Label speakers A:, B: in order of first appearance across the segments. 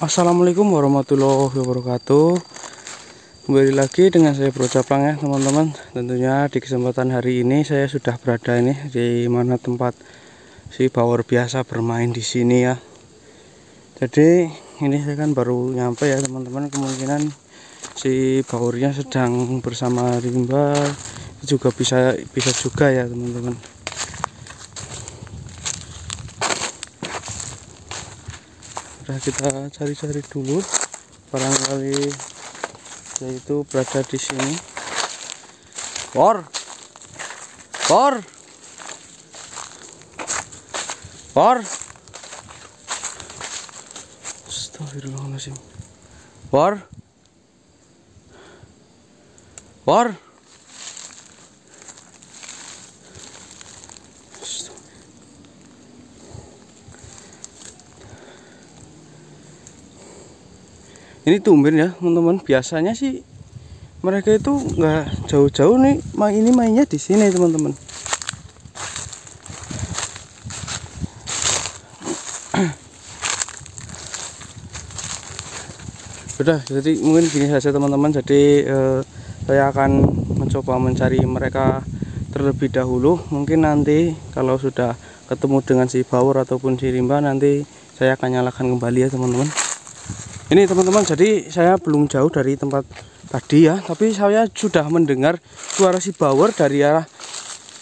A: Assalamualaikum warahmatullahi wabarakatuh. Kembali lagi dengan saya Bro Caplang ya teman-teman. Tentunya di kesempatan hari ini saya sudah berada ini di mana tempat si Bawor biasa bermain di sini ya. Jadi ini saya kan baru nyampe ya teman-teman. Kemungkinan si Bawornya sedang bersama rimba, juga bisa juga ya teman-teman. Udah kita cari-cari dulu, barangkali yaitu berada di sini. Bor, Astagfirullahaladzim. Bor. Ini tumben ya teman-teman. Biasanya sih mereka itu nggak jauh-jauh nih. Ini mainnya di sini teman-teman. Udah, jadi mungkin gini saja teman-teman. Jadi saya akan mencoba mencari mereka terlebih dahulu. Mungkin nanti kalau sudah ketemu dengan si Bawor ataupun si rimba, nanti saya akan nyalakan kembali ya teman-teman. Ini teman-teman, jadi saya belum jauh dari tempat tadi ya, tapi saya sudah mendengar suara si Bawor dari arah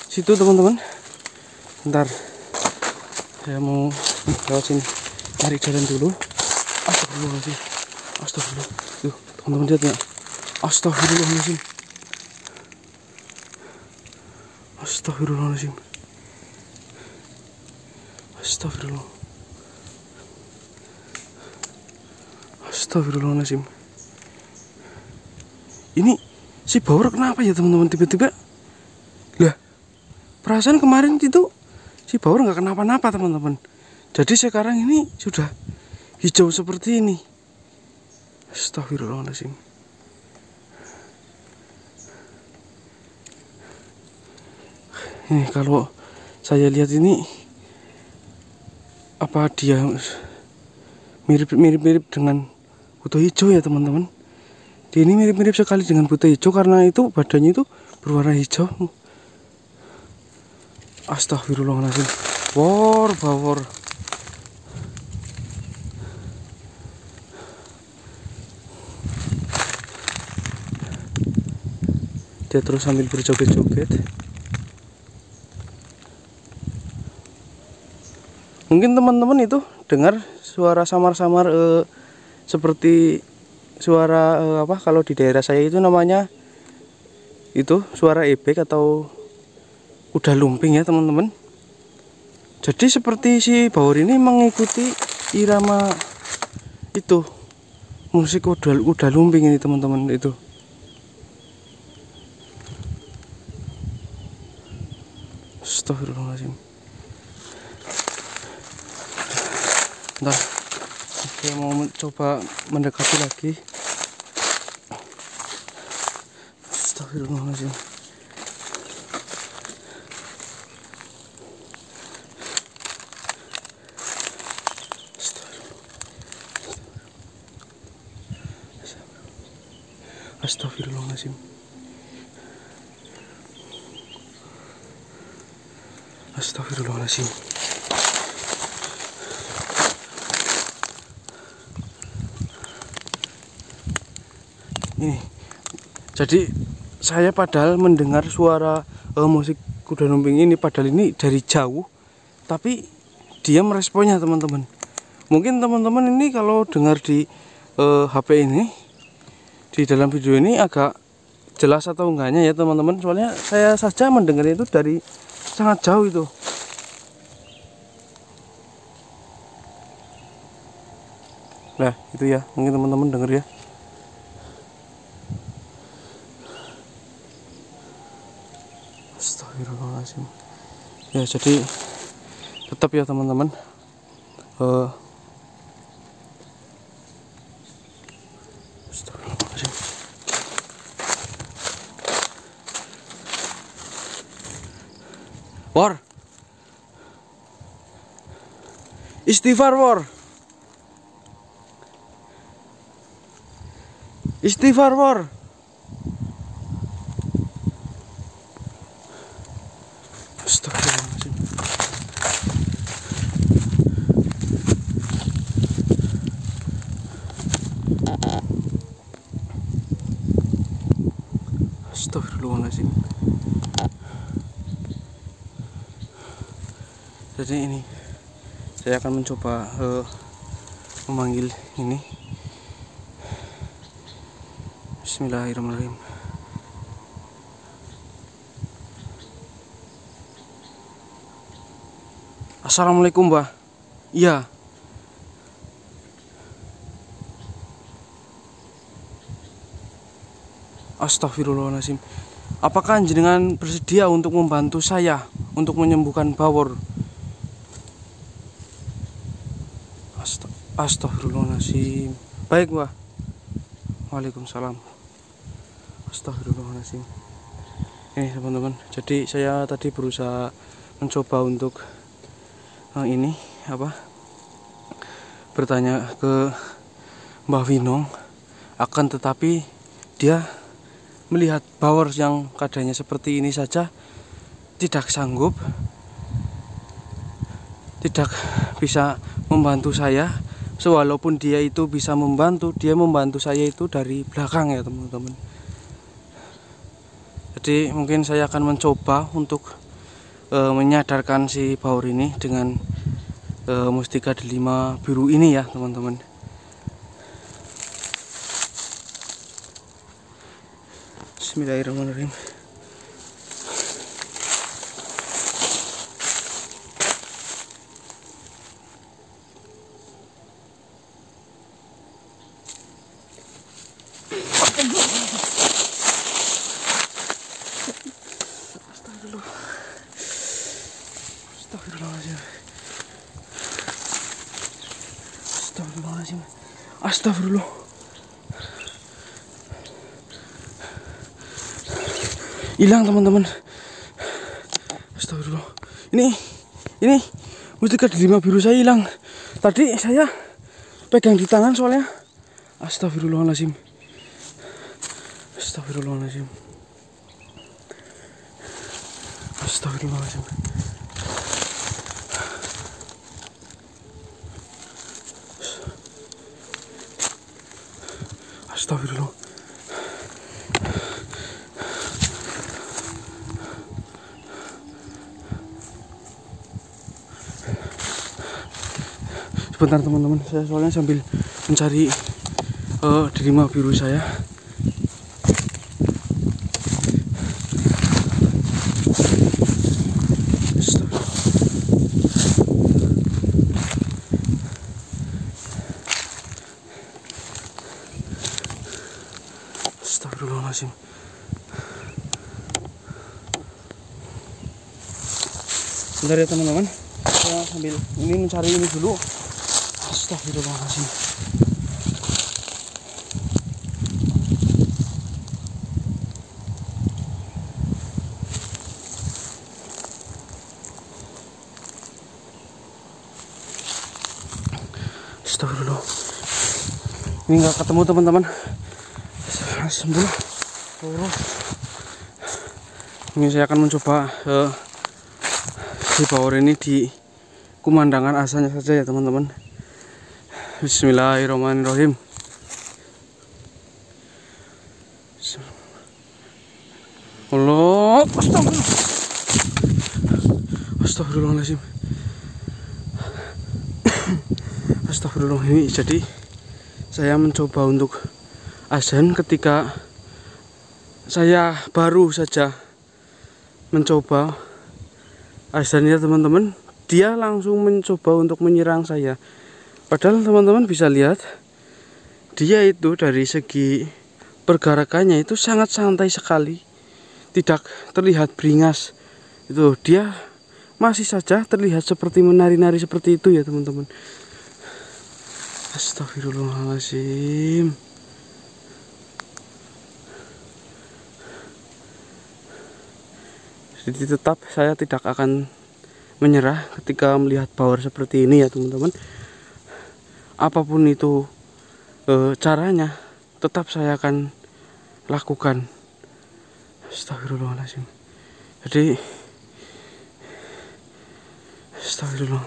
A: situ teman-teman. Bentar, saya mau lewat sini, cari jalan dulu. Astagfirullahaladzim. Astagfirullah. Tuh teman-teman lihat nggak? Astagfirullahaladzim. Astagfirullahaladzim. Astagfirullah. Astagfirullahaladzim. Ini si Bawor kenapa ya teman-teman tiba-tiba? Lah, perasaan kemarin itu si Bawor nggak kenapa-napa teman-teman. Jadi sekarang ini sudah hijau seperti ini. Astagfirullahaladzim. Ini kalau saya lihat ini, apa dia mirip-mirip dengan buta hijau ya teman-teman. Dia ini mirip-mirip sekali dengan buta hijau karena itu badannya itu berwarna hijau. Astagfirullahaladzim. Bawor. Dia terus sambil berjoget-joget. Mungkin teman-teman itu dengar suara samar-samar seperti suara apa kalau di daerah saya itu namanya itu suara ebek atau kuda lumping ya teman-teman. Jadi seperti si Bawor ini mengikuti irama itu musik kuda lumping ini teman-teman itu. Astagfirullahaladzim. Bentar, saya mau mencoba mendekati lagi. Astagfirullahaladzim. Astagfirullahaladzim. Astagfirullahaladzim. Ini jadi saya padahal mendengar suara musik kuda lumping ini, padahal ini dari jauh, tapi dia meresponnya teman-teman. Mungkin teman-teman ini kalau dengar di HP ini, di dalam video ini agak jelas atau enggaknya ya teman-teman, soalnya saya saja mendengar itu dari sangat jauh itu. Nah itu ya, mungkin teman-teman dengar ya. Astagfirullahaladzim. Ya jadi tetap ya teman-teman, astagfirullahaladzim. Bor, istighfar Bor. Istighfar war. Astagfirullahaladzim. Astagfirullahaladzim. Jadi ini saya akan mencoba memanggil ini. Bismillahirrahmanirrahim. Assalamualaikum, Mbah. Iya. Astagfirullahaladzim. Apakah jenengan bersedia untuk membantu saya untuk menyembuhkan Bawor? Astagfirullahaladzim. Baik, Mbah. Waalaikumsalam. Astagfirullahaladzim. Ini teman-teman, jadi saya tadi berusaha mencoba untuk ini bertanya ke Mbah Winong, akan tetapi dia melihat Bawor yang keadaannya seperti ini saja tidak sanggup, tidak bisa membantu saya. Walaupun dia itu bisa membantu, dia membantu saya itu dari belakang ya teman-teman. Jadi mungkin saya akan mencoba untuk menyadarkan si Bawor ini dengan mustika delima biru ini ya teman-teman. Bismillahirrahmanirrahim. Astagfirullahaladzim. Astagfirullahaladzim. Astagfirullah. Hilang teman-teman. Astagfirullah. Ini mustika delima biru saya hilang. Tadi saya pegang di tangan soalnya. Astagfirullahaladzim. Astagfirullahaladzim. Astagfirullahaladzim. Astagfirullah. Sebentar teman-teman, saya soalnya sambil mencari delima biru saya. Astagfirullahaladzim. Bentar ya teman-teman, saya sambil ini mencari ini dulu. Astagfirullahaladzim. Astagfirullah. Ini nggak ketemu teman-teman. Sembuh. Ini saya akan mencoba si Bawor ini di kumandangan asalnya saja ya teman-teman. Bismillahirrahmanirrahim. Allah, astagfirullahaladzim. Astagfirullah. Ini jadi saya mencoba untuk azan ketika saya baru saja mencoba azan ya teman-teman, dia langsung mencoba untuk menyerang saya. Padahal teman-teman bisa lihat dia itu dari segi pergerakannya itu sangat santai sekali, tidak terlihat beringas. Itu dia masih saja terlihat seperti menari-nari seperti itu ya teman-teman. Astagfirullahaladzim. Jadi tetap saya tidak akan menyerah ketika melihat Bawor seperti ini ya teman-teman. Apapun itu caranya, tetap saya akan lakukan. Astagfirullahaladzim. Jadi astagfirullah.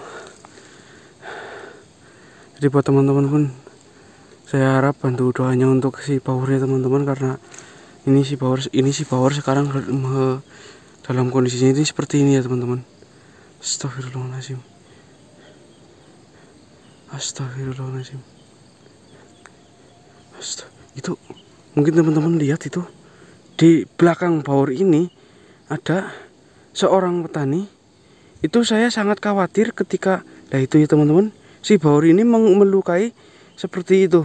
A: Jadi buat teman-teman pun saya harap bantu doanya untuk si Powernya teman-teman, karena ini si Power sekarang dalam kondisinya ini seperti ini ya teman-teman. Astagfirullahaladzim. Astagfirullahaladzim. Itu mungkin teman-teman lihat itu di belakang Power ini ada seorang petani. Itu saya sangat khawatir ketika itu ya teman-teman, si Power ini melukai seperti itu.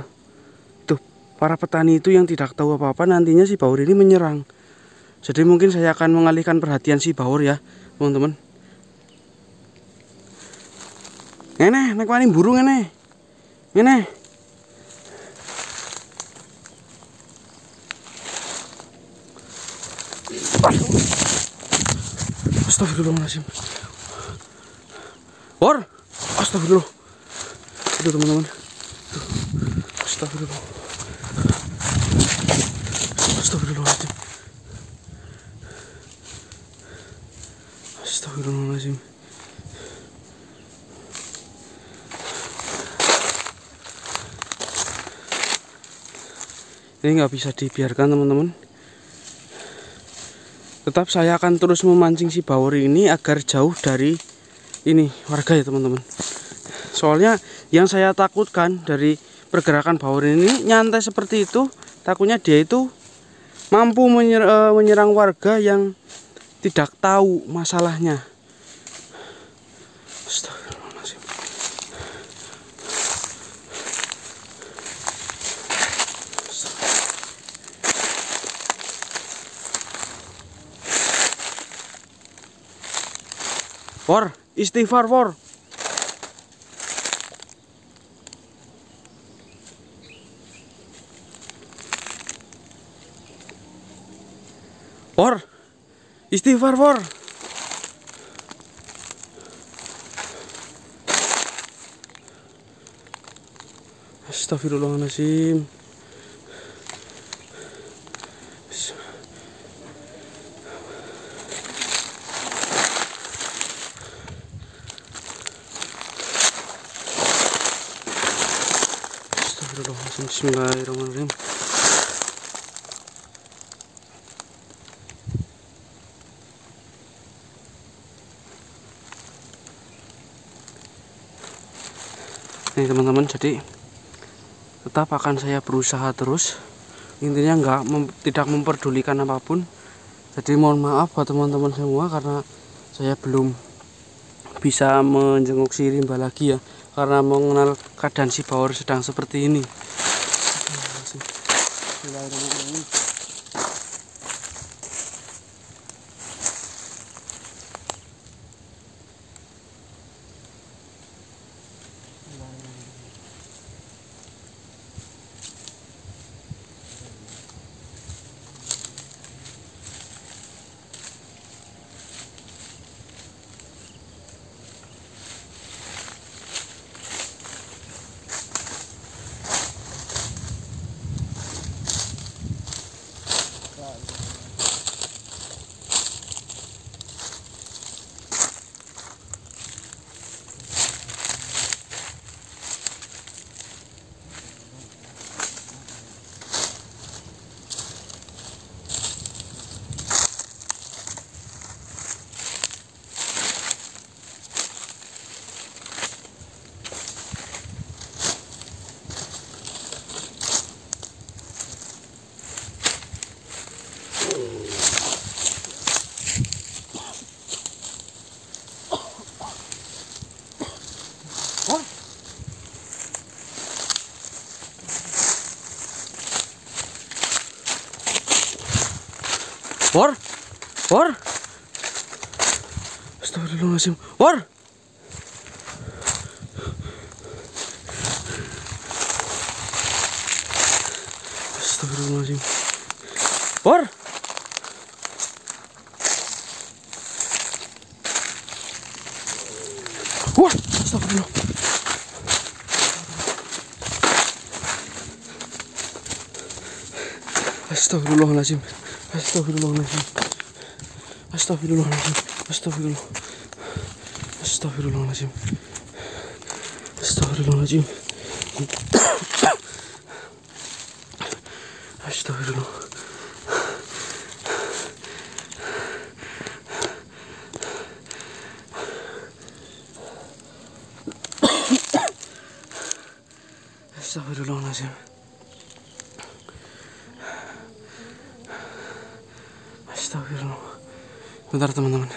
A: Tuh, para petani itu yang tidak tahu apa-apa, nantinya si Power ini menyerang. Jadi mungkin saya akan mengalihkan perhatian si Power ya teman-teman. Ngene, nek wani burung ngene. Ngene. Astagfirullahaladzim. War, astagfirullah. Itu teman-teman. Astagfirullah. Astagfirullahaladzim. Astagfirullahaladzim. Ini nggak bisa dibiarkan teman-teman. Tetap saya akan terus memancing si Power ini agar jauh dari ini warga ya teman-teman. Soalnya yang saya takutkan dari pergerakan Power ini nyantai seperti itu, takutnya dia itu mampu menyerang warga yang tidak tahu masalahnya. Astagfirullahaladzim. War, istighfar war. War, istighfar war. Astagfirullahaladzim. Astagfirullahaladzim. Bismillahirrahmanirrahim. Nih teman-teman, jadi tetap akan saya berusaha terus, intinya tidak memperdulikan apapun. Jadi mohon maaf buat teman-teman semua karena saya belum bisa menjenguk si Rimba lagi ya, karena mengenal keadaan si Power sedang seperti ini. Bismillahirrahmanirrahim. War, war, astagfirullahaladzim, war. Astagfirullahaladzim, war. Wah, astagfirullah. Astagfirullahaladzim. Astagfirullahaladzim. Astagfirullahaladzim. Astagfirullah. Astagfirullahaladzim. Astagfirullahaladzim. Astagfirullah. Astagfirullahaladzim. Astagfirullah. Bentar teman-teman.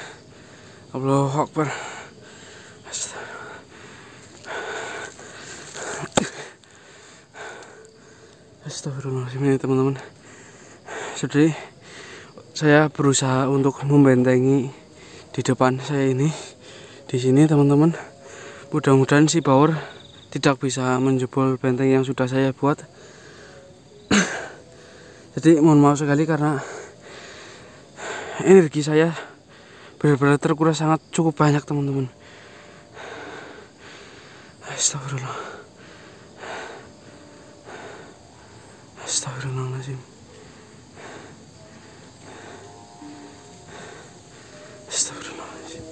A: Allahu Akbar. Astagfirullahaladzim ini teman-teman. Jadi saya berusaha untuk membentengi di depan saya ini. Di sini teman-teman. Mudah-mudahan si Bawor tidak bisa menjebol benteng yang sudah saya buat. Jadi mohon maaf sekali karena energi saya benar-benar terkuras sangat cukup banyak teman-teman. Astagfirullah. Astagfirullahaladzim. Astagfirullahaladzim.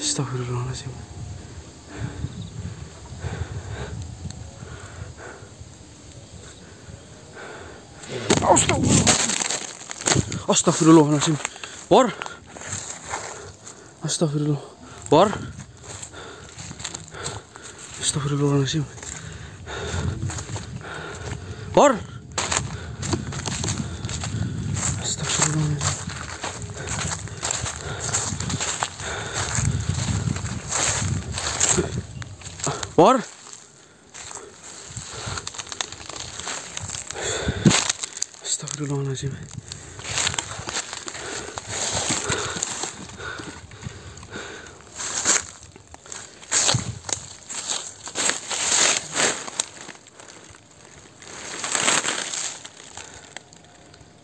A: Astagfirullahaladzim. Astagfirullahaladzim. Bor. Astagfirullah. Bor. Astagfirullahaladzim. Bor. Astagfirullahaladzim. Bor. Astagfirullahaladzim.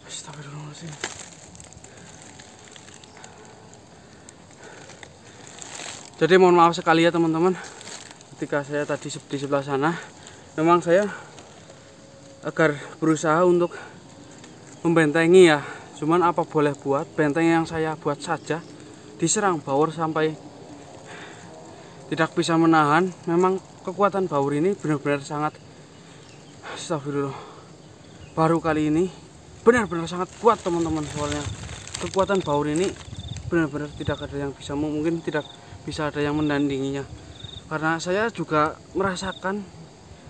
A: Astagfirullahaladzim. Jadi mohon maaf sekali ya teman-teman. Ketika saya tadi di sebelah sana, memang saya agar berusaha untuk membentengi ya. Cuman apa boleh buat, benteng yang saya buat saja diserang Bawor sampai tidak bisa menahan. Memang kekuatan Bawor ini benar-benar sangat, astagfirullah, baru kali ini benar-benar sangat kuat teman-teman. Soalnya kekuatan Bawor ini benar-benar tidak ada yang bisa, mungkin tidak bisa ada yang menandinginya. Karena saya juga merasakan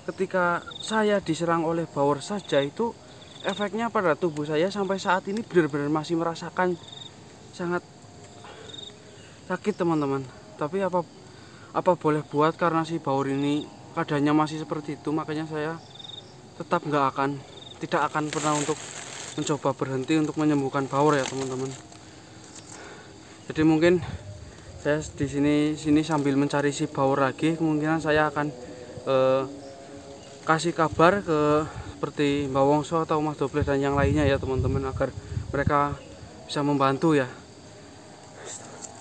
A: ketika saya diserang oleh Bawor saja itu efeknya pada tubuh saya sampai saat ini benar-benar masih merasakan sangat sakit teman-teman. Tapi apa boleh buat, karena si Bawor ini keadaannya masih seperti itu, makanya saya tetap tidak akan pernah untuk mencoba berhenti untuk menyembuhkan Bawor ya teman-teman. Jadi mungkin saya di sini sambil mencari si Bawor lagi, kemungkinan saya akan kasih kabar ke seperti Mbak Wongso atau Mas Dobles dan yang lainnya ya teman-teman, agar mereka bisa membantu ya.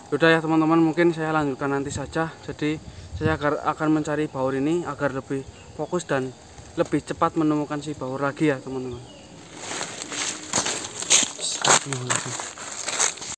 A: Udah ya teman-teman, mungkin saya lanjutkan nanti saja. Jadi saya akan mencari Bawor ini agar lebih fokus dan lebih cepat menemukan si Bawor lagi ya teman-teman.